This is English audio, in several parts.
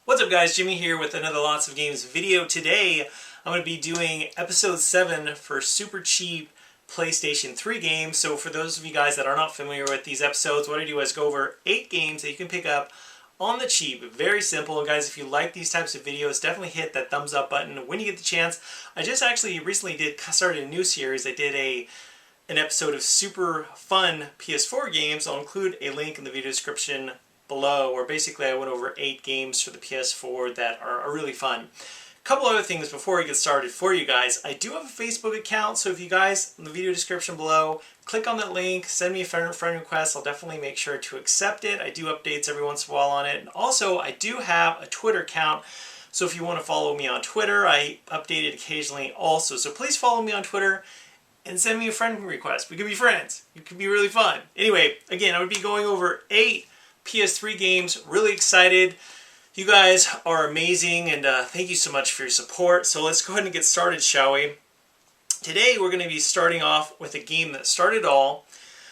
What's up guys, Jimmy here with another Lots of Games video. Today I'm going to be doing episode 7 for super cheap PlayStation 3 games. So for those of you guys that are not familiar with these episodes, what I do is go over 8 games that you can pick up on the cheap. Very simple. And guys, if you like these types of videos, definitely hit that thumbs up button when you get the chance. I just actually recently started a new series. I did an episode of super fun PS4 games. I'll include a link in the video description below, where basically I went over 8 games for the PS4 that are really fun. A couple other things before we get started for you guys. I do have a Facebook account, so if you guys, in the video description below, click on that link, send me a friend request, I'll definitely make sure to accept it. I do updates every once in a while on it. And also, I do have a Twitter account, so if you want to follow me on Twitter, I update it occasionally also. So please follow me on Twitter and send me a friend request. We could be friends. It could be really fun. Anyway, again, I would be going over 8 PS3 games. Really excited. You guys are amazing, and thank you so much for your support. So let's go ahead and get started, shall we? Today we're going to be starting off with a game that started all.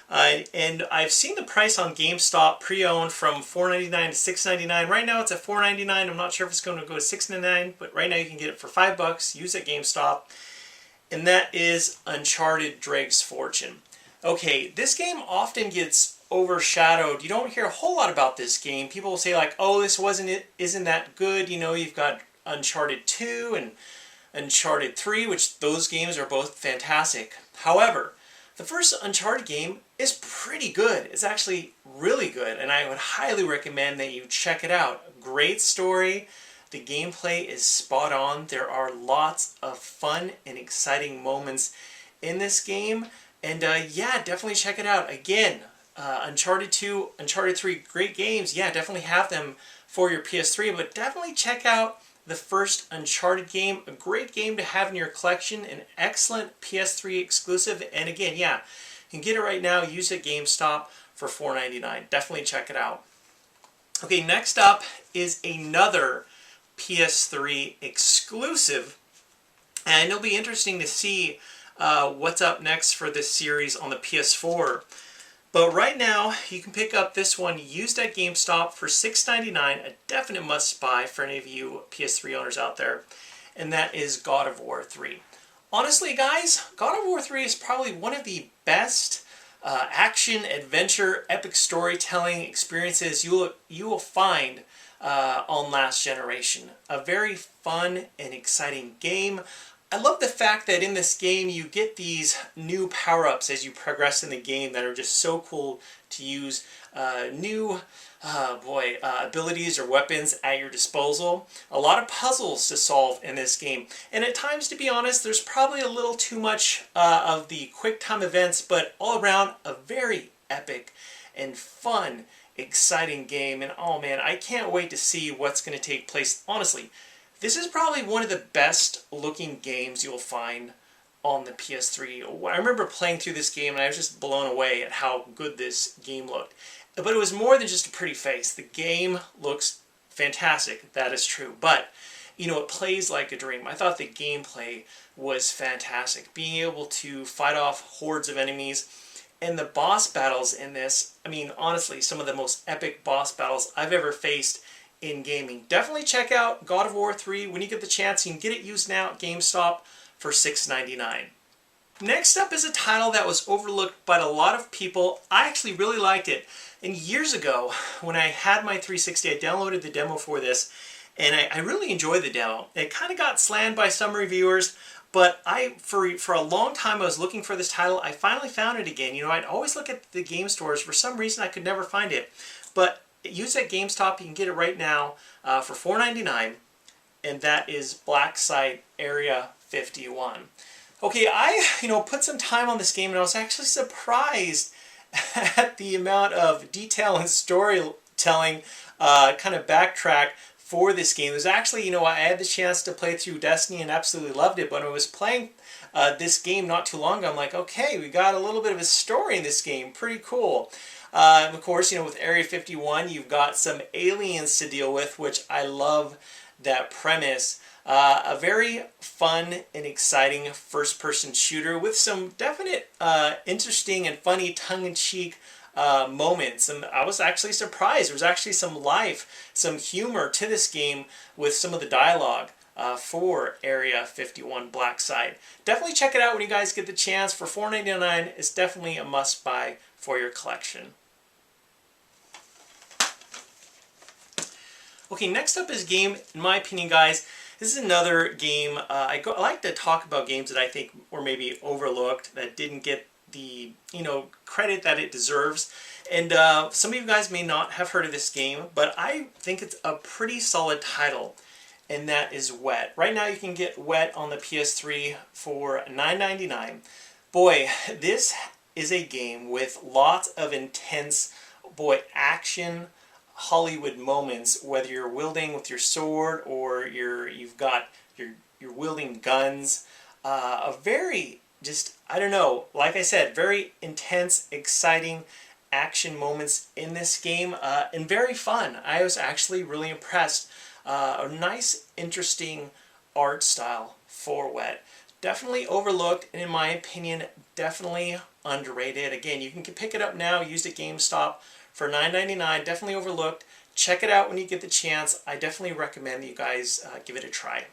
And I've seen the price on GameStop pre-owned from $4.99 to $6.99. Right now it's at $4.99. I'm not sure if it's going to go to $6.99, but right now you can get it for $5. Use at GameStop. And that is Uncharted Drake's Fortune. Okay, this game often gets overshadowed. You don't hear a whole lot about this game. People will say like, oh, this isn't that good. You know, you've got Uncharted 2 and Uncharted 3, which those games are both fantastic. However, the first Uncharted game is pretty good. It's actually really good, and I would highly recommend that you check it out. Great story. The gameplay is spot on. There are lots of fun and exciting moments in this game. And yeah, definitely check it out. Again, Uncharted 2, Uncharted 3, great games. Yeah, definitely have them for your PS3, but definitely check out the first Uncharted game. A great game to have in your collection, an excellent PS3 exclusive. And again, yeah, you can get it right now. Use it at GameStop for $4.99. Definitely check it out. Okay, next up is another PS3 exclusive, and it'll be interesting to see what's up next for this series on the PS4. But right now, you can pick up this one used at GameStop for $6.99, a definite must-buy for any of you PS3 owners out there, and that is God of War 3. Honestly, guys, God of War 3 is probably one of the best action, adventure, epic storytelling experiences you will find on last generation. A very fun and exciting game. I love the fact that in this game you get these new power-ups as you progress in the game that are just so cool to use. New abilities or weapons at your disposal. A lot of puzzles to solve in this game. And at times, to be honest, there's probably a little too much of the quick time events, but all around a very epic and fun, exciting game. And oh man, I can't wait to see what's going to take place. Honestly, this is probably one of the best looking games you'll find on the PS3. I remember playing through this game and I was just blown away at how good this game looked. But it was more than just a pretty face. The game looks fantastic, that is true. But, you know, it plays like a dream. I thought the gameplay was fantastic. Being able to fight off hordes of enemies, and the boss battles in this, I mean, honestly, some of the most epic boss battles I've ever faced in gaming. Definitely check out God of War 3 when you get the chance. You can get it used now at GameStop for $6.99. Next up is a title that was overlooked by a lot of people. I actually really liked it. And years ago, when I had my 360, I downloaded the demo for this, and I really enjoyed the demo. It kind of got slammed by some reviewers, but for a long time I was looking for this title. I finally found it again. You know, I'd always look at the game stores. For some reason, I could never find it. But use at GameStop. You can get it right now for $4.99, and that is Black Site Area 51. Okay, I put some time on this game, and I was actually surprised at the amount of detail and storytelling, kind of backtrack for this game. There's actually, I had the chance to play through Destiny and absolutely loved it, but when I was playing this game not too long ago, I'm like, okay, we got a little bit of a story in this game. Pretty cool. And of course, with Area 51, you've got some aliens to deal with, which I love that premise. A very fun and exciting first-person shooter with some definite interesting and funny tongue-in-cheek moments, and I was actually surprised. There was actually some life, some humor to this game with some of the dialogue for Area 51 Black Site. Definitely check it out when you guys get the chance. For $4.99, it's definitely a must-buy for your collection. Okay, next up is a game, in my opinion, guys. This is another game. I like to talk about games that I think were maybe overlooked, that didn't get the credit that it deserves. And some of you guys may not have heard of this game, but I think it's a pretty solid title, and that is Wet. Right now you can get Wet on the PS3 for $9.99. Boy, this is a game with lots of intense, action, Hollywood moments, whether you're wielding with your sword or you're wielding guns. A very, I don't know, like I said, very intense, exciting action moments in this game, and very fun. I was actually really impressed. A nice, interesting art style for Wet. Definitely overlooked, and in my opinion, definitely underrated. Again, you can pick it up now, used at GameStop for $9.99. Definitely overlooked. Check it out when you get the chance. I definitely recommend that you guys give it a try.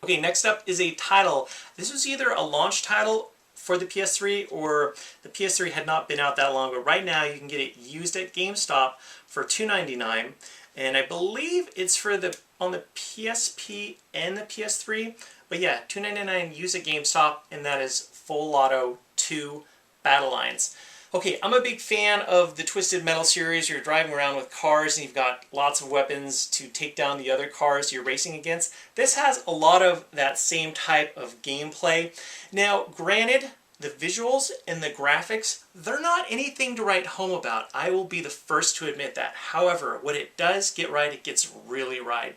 Okay, next up is a title. This was either a launch title for the PS3 or the PS3 had not been out that long, but right now you can get it used at GameStop for $2.99. And I believe it's for on the PSP and the PS3. But yeah, $2.99 used at GameStop, and that is Full Lotto 2 Battle Lines. Okay, I'm a big fan of the Twisted Metal series. You're driving around with cars and you've got lots of weapons to take down the other cars you're racing against. This has a lot of that same type of gameplay. Now, granted, the visuals and the graphics, they're not anything to write home about. I will be the first to admit that. However, what it does get right, it gets really right.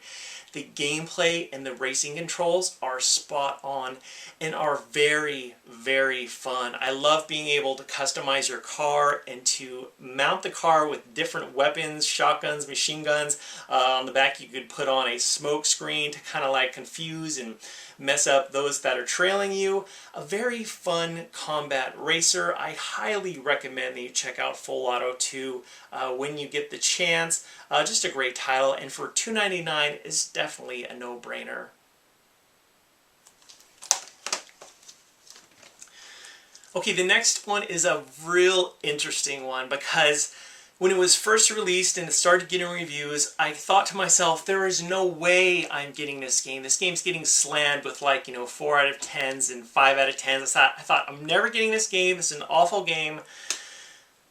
The gameplay and the racing controls are spot on and are very, very fun. I love being able to customize your car and to mount the car with different weapons, shotguns, machine guns. On the back you could put on a smoke screen to kind of like confuse and mess up those that are trailing you. A very fun combat racer. I highly recommend that you check out Full Lotto 2 when you get the chance. Just a great title, and for $2.99 is definitely a no-brainer. Okay, the next one is a real interesting one because when it was first released and it started getting reviews, I thought to myself, there is no way I'm getting this game. This game's getting slammed with 4 out of 10s and 5 out of 10s. I thought, I'm never getting this game. This is an awful game.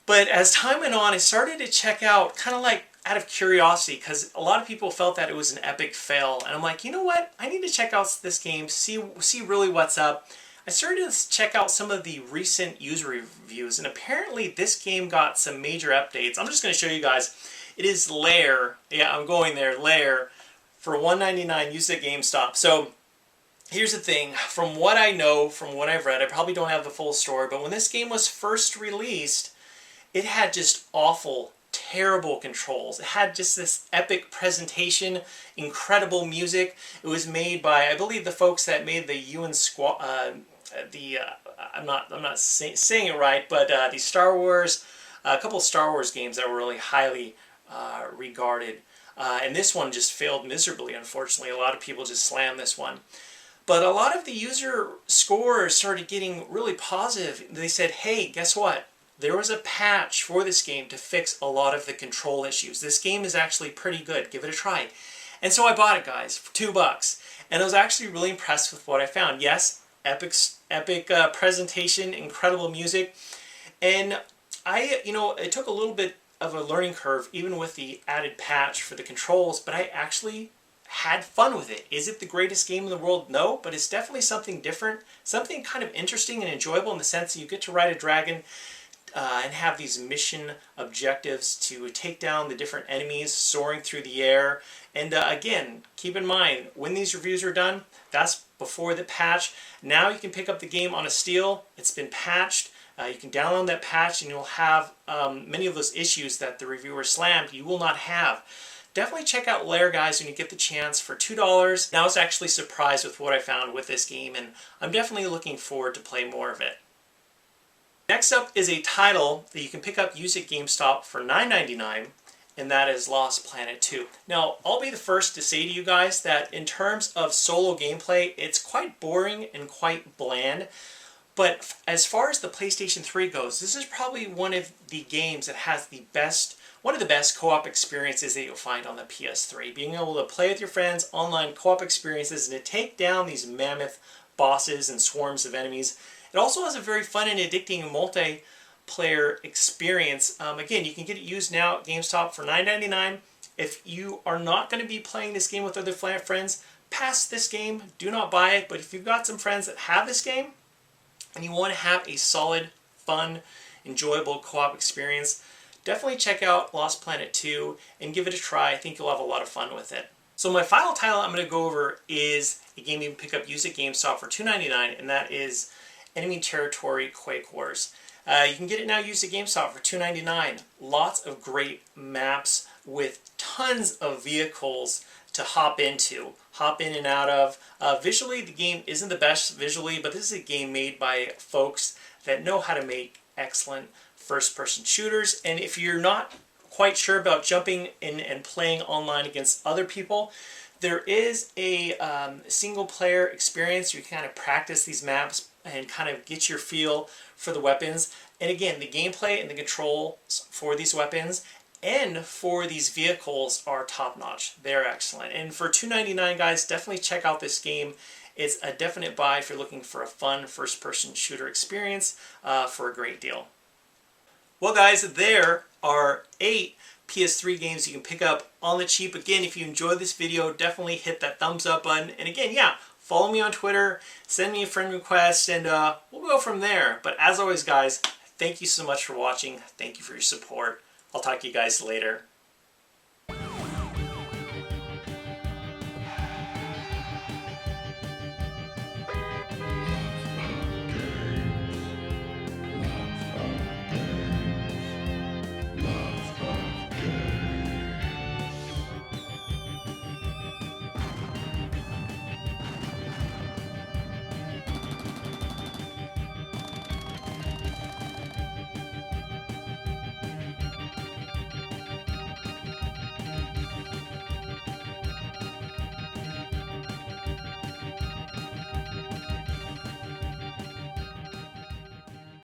But as time went on, I started to check out, kind of like out of curiosity, because a lot of people felt that it was an epic fail. And I'm like, you know what? I need to check out this game, see really what's up. I started to check out some of the recent user reviews, and apparently this game got some major updates. I'm just going to show you guys. It is Lair. Yeah, I'm going there. Lair for $1.99 used at GameStop. So here's the thing. From what I know, from what I've read, I probably don't have the full story, but when this game was first released, it had just awful, terrible controls. It had just this epic presentation, incredible music. It was made by, I believe, the folks that made the I'm not saying it right, but the Star Wars, a couple of Star Wars games that were really highly regarded. And this one just failed miserably, unfortunately. A lot of people just slammed this one. But a lot of the user scores started getting really positive. They said, hey, guess what? There was a patch for this game to fix a lot of the control issues. This game is actually pretty good. Give it a try. And so I bought it, guys, for $2. And I was actually really impressed with what I found. Yes, epic presentation, incredible music. And it took a little bit of a learning curve, even with the added patch for the controls, but I actually had fun with it. Is it the greatest game in the world? No, but it's definitely something different, something kind of interesting and enjoyable in the sense that you get to ride a dragon and have these mission objectives to take down the different enemies soaring through the air. And again, keep in mind, when these reviews are done, that's before the patch. Now you can pick up the game on a steal. It's been patched. You can download that patch and you'll have many of those issues that the reviewer slammed, you will not have. Definitely check out Lair, guys, when you get the chance for $2. Now I was actually surprised with what I found with this game, and I'm definitely looking forward to play more of it. Next up is a title that you can pick up used at GameStop for $9.99, and that is Lost Planet 2. Now, I'll be the first to say to you guys that in terms of solo gameplay, it's quite boring and quite bland. But as far as the PlayStation 3 goes, this is probably one of the games that has one of the best co-op experiences that you'll find on the PS3. Being able to play with your friends, online co-op experiences, and to take down these mammoth bosses and swarms of enemies. It also has a very fun and addicting multiplayer experience. Again, you can get it used now at GameStop for $9.99. If you are not going to be playing this game with other friends, pass this game. Do not buy it. But if you've got some friends that have this game and you want to have a solid, fun, enjoyable co-op experience, definitely check out Lost Planet 2 and give it a try. I think you'll have a lot of fun with it. So my final title I'm going to go over is a game you can pick up used at GameStop for $2.99, and that is Enemy Territory Quake Wars. You can get it now used at GameStop for $2.99. Lots of great maps with tons of vehicles to hop in and out of. Visually, the game isn't the best visually, but this is a game made by folks that know how to make excellent first-person shooters. And if you're not quite sure about jumping in and playing online against other people, there is a single-player experience. You can kind of practice these maps and kind of get your feel for the weapons. And again, the gameplay and the controls for these weapons and for these vehicles are top-notch. They're excellent. And for $2.99, guys, definitely check out this game. It's a definite buy if you're looking for a fun first-person shooter experience for a great deal. Well, guys, there are 8 PS3 games you can pick up on the cheap. Again, if you enjoyed this video, definitely hit that thumbs up button. And again, yeah, follow me on Twitter, send me a friend request, and we'll go from there. But as always, guys, thank you so much for watching. Thank you for your support. I'll talk to you guys later.